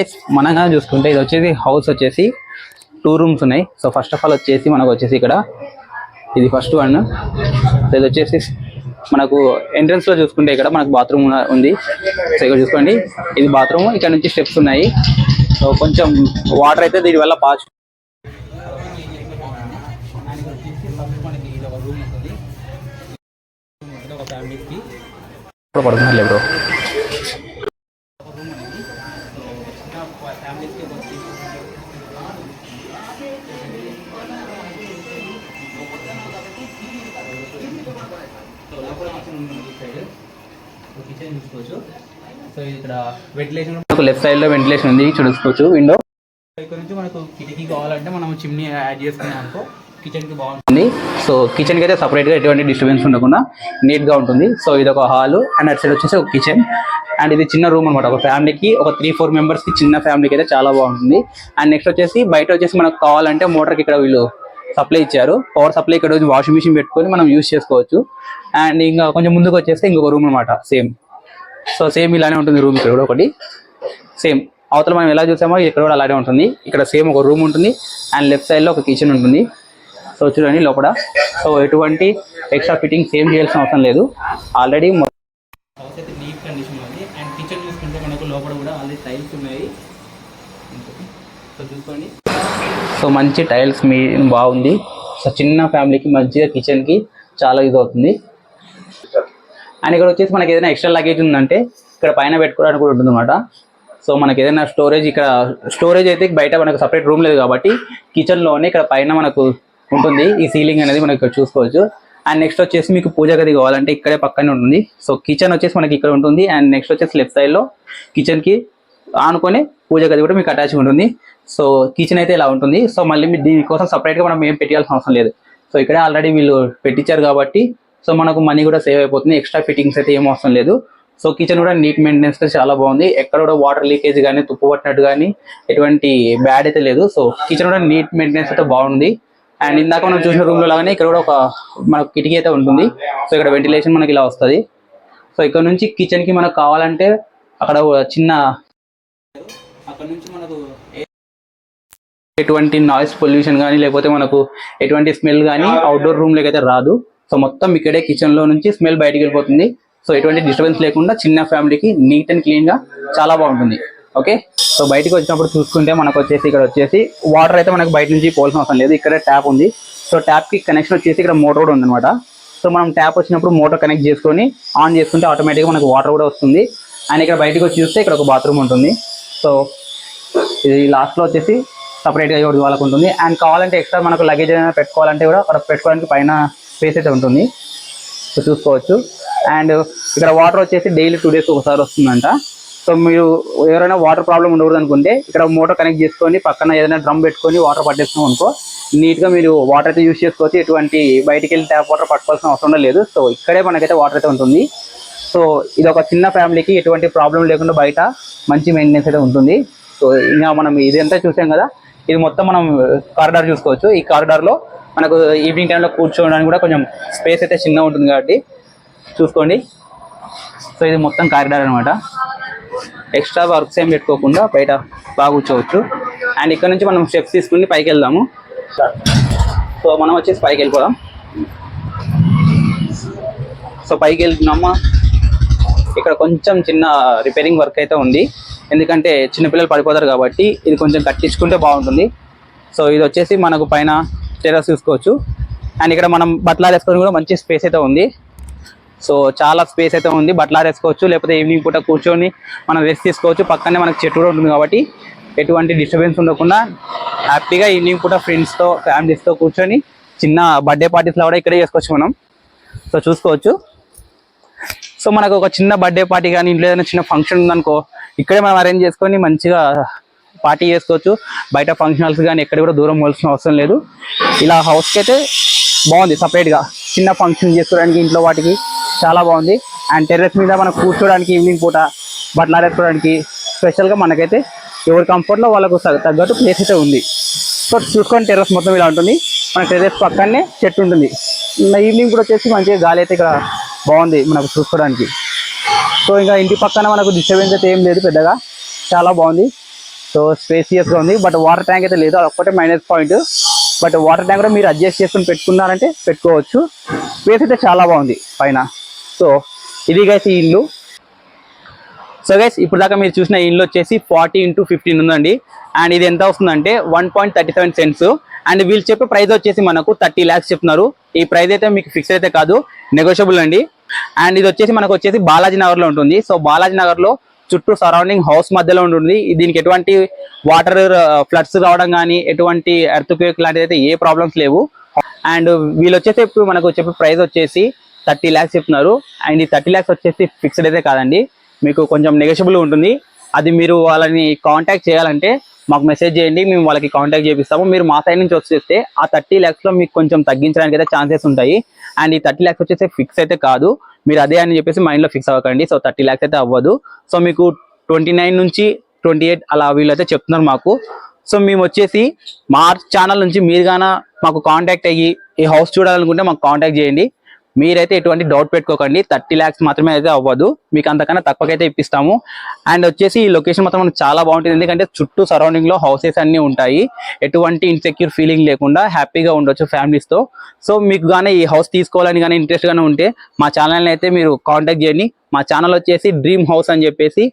Guys మనగా చూసుకుంటే ఇది వచ్చేసి హౌస్ వచ్చేసి 2 rooms ఉన్నాయి. సో ఫస్ట్ ఆఫ్ ఆల్ వచ్చేసి మనకు వచ్చేసి ఇక్కడ ఇది ఫస్ట్ వన్. సో ఇది వచ్చేసి మనకు ఎంట్రన్స్ లో చూసుకుంటే ఇక్కడ మనకు బాత్రూమ్ ఉంది. సో ఇక్కడ చూసుకోండి ఇది బాత్రూమ్, ఇక్కడ నుంచి స్టెప్స్ ఉన్నాయి. సో కొంచెం వాటర్ అయితే దీని వల్ల పాస్ పడుతున్నారు బ్రో. కిచెన్ చూసుకోవచ్చు. సో ఇక్కడ వెంటిలేషన్ మనకు లెఫ్ట్ సైడ్ లో వెంటిలేషన్ ఉంది చూసుకోవచ్చు. విండో ఇక్కడ నుంచి మనకు కిటికీ కావాలంటే మనం చిమ్నీ యాడ్ చేసుకున్నాం అనుకో కిచెన్ కి బాగుంటుంది. సో కిచెన్ కి అయితే సపరేట్ గా ఎటువంటి డిస్టర్బెన్స్ ఉండకుండా నీట్ గా ఉంటుంది. సో ఇది ఒక హాల్ అండ్ అటు సైడ్ వచ్చేసి ఒక కిచెన్ అండ్ ఇది చిన్న రూమ్ అనమాట. ఒక ఫ్యామిలీకి ఒక 3-4 మెంబర్స్ కి చిన్న ఫ్యామిలీకి అయితే చాలా బాగుంటుంది. అండ్ నెక్స్ట్ వచ్చేసి బయట వచ్చేసి మనకు కావాలంటే మోటార్కి ఇక్కడ వీళ్ళు సప్లై ఇచ్చారు. పవర్ సప్లై ఇక్కడ వాషింగ్ మిషన్ పెట్టుకొని మనం యూజ్ చేసుకోవచ్చు. అండ్ ఇంకా కొంచెం ముందుకు వచ్చేస్తే ఇంకొక రూమ్ అనమాట సేమ్. సో సేమ్ ఇలానే ఉంటుంది రూమ్ ఇక్కడ కూడా ఒకటి సేమ్. అవతల మనం ఎలా చూసామో ఇక్కడ కూడా అలానే ఉంటుంది. ఇక్కడ సేమ్ ఒక రూమ్ ఉంటుంది అండ్ లెఫ్ట్ సైడ్ లో ఒక కిచెన్ ఉంటుంది. సో చూడండి లోపల. సో ఎటువంటి ఎక్స్ట్రా ఫిట్టింగ్స్ ఏం చేయాల్సిన అవసరం లేదు. ఆల్రెడీ హౌస్ అయితే నీట్ కండిషన్ ఉంది. అండ్ కిచెన్ చూసుకుంటే మనకు లోపల కూడా ఆల్రెడీ టైల్స్ ఉన్నాయి. సో చూసుకోండి. సో మంచి టైల్స్ మీ బాగుంది. సో చిన్న ఫ్యామిలీకి మంచిగా కిచెన్కి చాలా యూజ్ అవుతుంది. అండ్ ఇక్కడ వచ్చేసి మనకి ఏదైనా ఎక్స్ట్రా లగేజ్ ఉందంటే ఇక్కడ పైన పెట్టుకోవడానికి కూడా ఉంటుంది అనమాట. సో మనకి ఏదైనా స్టోరేజ్ ఇక్కడ స్టోరేజ్ అయితే బయట మనకు సపరేట్ రూమ్ లేదు కాబట్టి కిచెన్లోనే ఇక్కడ పైన మనకు ఉంటుంది. ఈ సీలింగ్ అనేది మనకి ఇక్కడ చూసుకోవచ్చు. అండ్ నెక్స్ట్ వచ్చేసి మీకు పూజ గది కావాలంటే ఇక్కడే పక్కనే ఉంటుంది. సో కిచెన్ వచ్చేసి మనకి ఇక్కడ ఉంటుంది. అండ్ నెక్స్ట్ వచ్చేసి లెఫ్ట్ సైడ్లో కిచెన్కి ఆనుకొని పూజ గది కూడా మీకు అటాచ్ ఉంటుంది. సో కిచెన్ అయితే ఇలా ఉంటుంది. సో మళ్ళీ మీరు దీనికోసం సపరేట్గా మనం ఏం పెట్టాల్సిన అవసరం లేదు. సో ఇక్కడే ఆల్రెడీ వీళ్ళు పెట్టించారు కాబట్టి సో మనకు మనీ కూడా సేవ్ అయిపోతుంది. ఎక్స్ట్రా ఫిట్టింగ్స్ అయితే ఏం అవసరం లేదు. సో కిచెన్ కూడా నీట్ మెయింటెనెన్స్ చాలా బాగుంది. ఎక్కడ కూడా వాటర్ లీకేజ్ కానీ తుప్పు పట్టినట్టు కానీ ఎటువంటి బ్యాడ్ అయితే లేదు. సో కిచెన్ కూడా నీట్ మెయింటెనెన్స్ అయితే బాగుంది. అండ్ ఇందాక మనం చూసిన రూమ్లో లాగానే ఇక్కడ కూడా ఒక మనకు కిటికీ అయితే ఉంటుంది. సో ఇక్కడ వెంటిలేషన్ మనకి ఇలా వస్తుంది. సో ఇక్కడ నుంచి కిచెన్కి మనకు కావాలంటే అక్కడ చిన్న అక్కడ నుంచి మనకు ఎటువంటి నాయిస్ పొల్యూషన్ కానీ లేకపోతే మనకు ఎటువంటి స్మెల్ కానీ అవుట్డోర్ రూమ్లోకి అయితే రాదు. సో మొత్తం ఇక్కడే కిచెన్లో నుంచి స్మెల్ బయటికి వెళ్ళిపోతుంది. సో ఎటువంటి డిస్టర్బెన్స్ లేకుండా చిన్న ఫ్యామిలీకి నీట్ అండ్ క్లీన్గా చాలా బాగుంటుంది. ఓకే. సో బయటకు వచ్చినప్పుడు చూసుకుంటే మనకు వచ్చేసి ఇక్కడ వచ్చేసి వాటర్ అయితే మనకు బయట నుంచి పోవాల్సిన అవసరం లేదు. ఇక్కడే ట్యాప్ ఉంది. సో ట్యాప్కి కనెక్షన్ వచ్చేసి ఇక్కడ మోటార్ కూడా ఉందన్నమాట. సో మనం ట్యాప్ వచ్చినప్పుడు మోటార్ కనెక్ట్ చేసుకొని ఆన్ చేసుకుంటే ఆటోమేటిక్గా మనకు వాటర్ కూడా వస్తుంది. అండ్ ఇక్కడ బయటకు వచ్చి చూస్తే ఇక్కడ ఒక బాత్రూమ్ ఉంటుంది. సో ఇది లాస్ట్లో వచ్చేసి సపరేట్గా ఎవరి వాళ్ళకు ఉంటుంది. అండ్ కావాలంటే ఎక్స్ట్రా మనకు లగేజ్ ఏదైనా పెట్టుకోవాలంటే కూడా అక్కడ పెట్టుకోవడానికి పైన స్పేస్ అయితే ఉంటుంది. సో చూసుకోవచ్చు. అండ్ ఇక్కడ వాటర్ వచ్చేసి డైలీ 2 days ఒకసారి వస్తుందంట. సో మీరు ఎవరైనా వాటర్ ప్రాబ్లం ఉండకూడదు అనుకుంటే ఇక్కడ మోటార్ కనెక్ట్ చేసుకొని పక్కన ఏదైనా డ్రమ్ పెట్టుకొని వాటర్ పట్టేస్తాం అనుకో నీట్గా మీరు వాటర్ అయితే యూజ్ చేసుకోవచ్చు. ఎటువంటి బయటికి వెళ్ళి ట్యాప్ వాటర్ పట్టుకోవాల్సిన అవసరం లేదు. సో ఇక్కడే మనకైతే వాటర్ అయితే ఉంటుంది. సో ఇది ఒక చిన్న ఫ్యామిలీకి ఎటువంటి ప్రాబ్లం లేకుండా బయట మంచి మెయింటెనెన్స్ అయితే ఉంటుంది. సో ఇంకా మనం ఇదంతా చూసాం కదా. ఇది మొత్తం మనం కారిడార్ చూసుకోవచ్చు. ఈ కారిడార్లో మనకు ఈవినింగ్ టైంలో కూర్చోవడానికి కూడా కొంచెం స్పేస్ అయితే చిన్నగా ఉంటుంది కాబట్టి చూసుకోండి. సో ఇది మొత్తం కారిడార్ అనమాట. ఎక్స్ట్రా వర్క్స్ ఏం పెట్టుకోకుండా బయట బాగా కూర్చోవచ్చు. అండ్ ఇక్కడ నుంచి మనం స్టెప్స్ తీసుకుని పైకి వెళ్దాము. సో మనం వచ్చేసి పైకి వెళ్ళిపోదాం. సో పైకి వెళ్తున్నామా. ఇక్కడ కొంచెం చిన్న రిపేరింగ్ వర్క్ అయితే ఉంది. ఎందుకంటే చిన్నపిల్లలు పడిపోతారు కాబట్టి ఇది కొంచెం కట్టించుకుంటే బాగుంటుంది. సో ఇది వచ్చేసి మనకు పైన టెర్రస్ చూసుకోవచ్చు. అండ్ ఇక్కడ మనం బట్టలు వేసుకొని కూడా మంచి స్పేస్ అయితే ఉంది. సో చాలా స్పేస్ అయితే ఉంది. బట్టలు వేసుకోవచ్చు లేకపోతే ఈవినింగ్ పూట కూర్చొని మనం రెస్ట్ తీసుకోవచ్చు. పక్కనే మనకు చెట్టు కూడా ఉంటుంది కాబట్టి ఎటువంటి డిస్టర్బెన్స్ ఉండకుండా హ్యాపీగా ఈవినింగ్ పూట ఫ్రెండ్స్తో ఫ్యామిలీస్తో కూర్చొని చిన్న బర్త్డే పార్టీస్లో కూడా ఇక్కడే చేసుకోవచ్చు మనం. సో చూసుకోవచ్చు. సో మనకు ఒక చిన్న బర్త్డే పార్టీ కానీ ఇంట్లో ఏదైనా చిన్న ఫంక్షన్ ఉందనుకో ఇక్కడే మనం అరేంజ్ చేసుకొని మంచిగా పార్టీ చేసుకోవచ్చు. బయట ఫంక్షన్ హాల్స్ కానీ ఎక్కడ కూడా దూరం పోవాల్సిన అవసరం లేదు. ఇలా హౌస్కి అయితే బాగుంది. సపరేట్గా చిన్న ఫంక్షన్ చేసుకోవడానికి ఇంట్లో వాటికి చాలా బాగుంది. అండ్ టెర్రస్ మీద మనం కూర్చోడానికి ఈవినింగ్ పూట బట్టలు ఆరేసుకోవడానికి స్పెషల్గా మనకైతే ఎవరి కంఫర్ట్లో వాళ్ళకు తగ్గట్టు ప్లేస్ అయితే ఉంది. సో చూసుకొని టెర్రస్ మొత్తం ఇలా ఉంటుంది. మన టెర్రస్ పక్కనే చెట్టు ఉంటుంది. ఈవినింగ్ కూడా వచ్చేసి మంచిగా గాలి అయితే ఇక్కడ బాగుంది మనకు చూసుకోవడానికి. సో ఇంకా ఇంటి పక్కన మనకు డిస్టర్బెన్స్ అయితే ఏం లేదు పెద్దగా, చాలా బాగుంది. సో స్పేసియస్గా ఉంది. బట్ వాటర్ ట్యాంక్ అయితే లేదు, అది ఒక్కటే minus point. But water tank కూడా మీరు అడ్జస్ట్ చేసుకుని పెట్టుకున్నారంటే పెట్టుకోవచ్చు. స్పేస్ అయితే చాలా బాగుంది పైన. సో ఇది గైస్ ఈ ఇల్లు. సో గైస్ ఇప్పుడు దాకా మీరు చూసిన ఇల్లు వచ్చేసి 40x15 ఉందండి. అండ్ ఇది ఎంత వస్తుందంటే 1.37 cents. అండ్ వీళ్ళు చెప్పే ప్రైస్ వచ్చేసి మనకు 30 lakhs చెప్తున్నారు. ఈ ప్రైస్ అయితే మీకు ఫిక్స్ అయితే కాదు, నెగోషియబుల్ అండి. అండ్ ఇది వచ్చేసి మనకు వచ్చేసి బాలాజీ నగర్ లో ఉంటుంది. సో బాలాజీ నగర్ లో చుట్టూ సరౌండింగ్ హౌస్ మధ్యలో ఉంటుంది. దీనికి ఎటువంటి వాటర్ ఫ్లడ్స్ రావడం కానీ ఎటువంటి ఎర్త్ క్వేక్ లాంటిది అయితే ఏ ప్రాబ్లమ్స్ లేవు. అండ్ వీళ్ళు వచ్చేసి ఇప్పుడు మనకు చెప్పే ప్రైస్ వచ్చేసి 30 lakhs చెప్తున్నారు. అండ్ ఈ 30 lakhs వచ్చేసి ఫిక్స్డ్ అయితే కాదండి, మీకు కొంచెం నెగోషియబుల్ ఉంటుంది. అది మీరు వాళ్ళని కాంటాక్ట్ చేయాలంటే మాకు మెసేజ్ చేయండి, మేము వాళ్ళకి కాంటాక్ట్ చేపిస్తాము. మీరు మా సైడ్ నుంచి వచ్చేస్తే ఆ 30 lakhs లో మీకు కొంచెం తగ్గించడానికి అయితే ఛాన్సెస్ ఉంటాయి. అండ్ ఈ 30 lakhs వచ్చేసి ఫిక్స్ అయితే కాదు, మీరు అదే అని చెప్పేసి మైండ్లో ఫిక్స్ అవ్వకండి. సో 30 lakhs అయితే అవ్వదు. సో మీకు 29 నుంచి 28 అలా వీళ్ళైతే చెప్తున్నారు మాకు. సో మేము వచ్చేసి మా ఛానల్ నుంచి మీరు గానా మాకు కాంటాక్ట్ అయ్యి ఈ హౌస్ చూడాలనుకుంటే మాకు కాంటాక్ట్ చేయండి. మీరైతే ఎటువంటి డౌట్ పెట్టుకోకండి, 30 lakhs మాత్రమే అయితే అవ్వదు, మీకు అంతకన్నా తక్కువకైతే ఇప్పిస్తాము. అండ్ వచ్చేసి ఈ లొకేషన్ మాత్రం మనకు చాలా బాగుంటుంది, ఎందుకంటే చుట్టూ సరౌండింగ్ లో హౌసెస్ అన్ని ఉంటాయి. ఎటువంటి ఇన్సెక్యూర్ ఫీలింగ్ లేకుండా హ్యాపీగా ఉండొచ్చు ఫ్యామిలీస్ తో. సో మీకు గానీ ఈ హౌస్ తీసుకోవాలని కానీ ఇంట్రెస్ట్ గానే ఉంటే మా ఛానల్ని అయితే మీరు కాంటాక్ట్ చేయండి. మా ఛానల్ వచ్చేసి డ్రీమ్ హౌస్ అని చెప్పేసి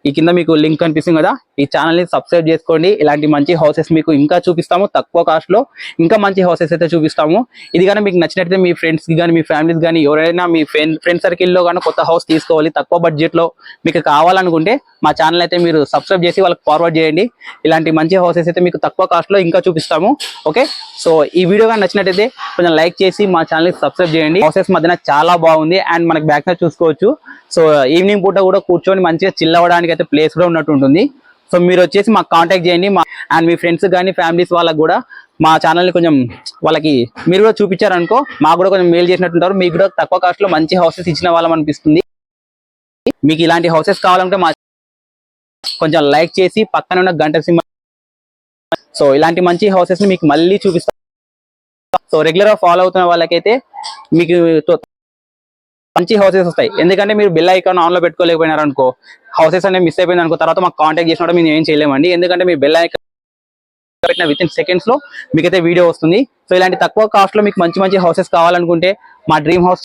ఈ కింద మీకు లింక్ కనిపిస్తుంది కదా, ఈ ఛానల్ని సబ్స్క్రైబ్ చేసుకోండి. ఇలాంటి మంచి హౌసెస్ మీకు ఇంకా చూపిస్తాము, తక్కువ కాస్ట్ లో ఇంకా మంచి హౌసెస్ అయితే చూపిస్తాము. ఇది కానీ మీకు నచ్చినట్లయితే మీ ఫ్రెండ్స్ కి కానీ మీ ఫ్యామిలీస్ కానీ ఎవరైనా మీ ఫ్రెండ్ సర్కిల్లో కానీ కొత్త హౌస్ తీసుకోవాలి తక్కువ బడ్జెట్ లో మీకు కావాలనుకుంటే మా ఛానల్ అయితే మీరు సబ్స్క్రైబ్ చేసి వాళ్ళకి ఫార్వర్డ్ చేయండి. ఇలాంటి మంచి హౌసెస్ అయితే మీకు తక్కువ కాస్ట్ లో ఇంకా చూపిస్తాము. ఓకే, సో ఈ వీడియో కానీ నచ్చినట్టయితే కొంచెం లైక్ చేసి మా ఛానల్ని సబ్స్క్రైబ్ చేయండి. హౌసెస్ మధ్యన చాలా బాగుంది. అండ్ మనకి బ్యాక్ సైడ్ చూసుకోవచ్చు. సో ఈవినింగ్ పూట కూడా కూర్చొని మంచిగా చిల్ అవ్వడానికి అయితే ప్లేస్ కూడా ఉన్నట్టు ఉంటుంది. సో మీరు వచ్చేసి మాకు కాంటాక్ట్ చేయండి. అండ్ మీ ఫ్రెండ్స్ కానీ ఫ్యామిలీస్ వాళ్ళకి కూడా మా ఛానల్ని కొంచెం వాళ్ళకి మీరు కూడా చూపించారనుకో మాకు కూడా కొంచెం మెయిల్ చేసినట్టుంటారు. మీకు కూడా తక్కువ కాస్ట్ లో మంచి హౌసెస్ ఇచ్చిన వాళ్ళం అనిపిస్తుంది. మీకు ఇలాంటి హౌసెస్ కావాలంటే మా కొంచెం లైక్ చేసి పక్కన ఉన్న గంట సింబల్, సో ఇలాంటి మంచి హౌసెస్ ని మీకు మళ్ళీ చూపిస్తాం. సో రెగ్యులర్ గా ఫాలో అవుతున్న వాళ్ళకైతే మీకు మంచి హౌసెస్ వస్తాయి. ఎందుకంటే మీరు బెల్ ఐకాన్ ఆన్ లో పెట్టుకోలేకపోయినారు అనుకో, హౌసెస్ అనేవి మిస్ అయిపోయింది అనుకో, తర్వాత మాకు కాంటాక్ట్ చేసినప్పుడు మేము ఏం చేయలేమండి. ఎందుకంటే మీ బెల్ ఐకాన్ పెట్టిన విత్ ఇన్ సెకండ్స్ లో మీకైతే వీడియో వస్తుంది. సో ఇలాంటి తక్కువ కాస్ట్ లో మీకు మంచి మంచి హౌసెస్ కావాలనుకుంటే మా డ్రీమ్ హౌస్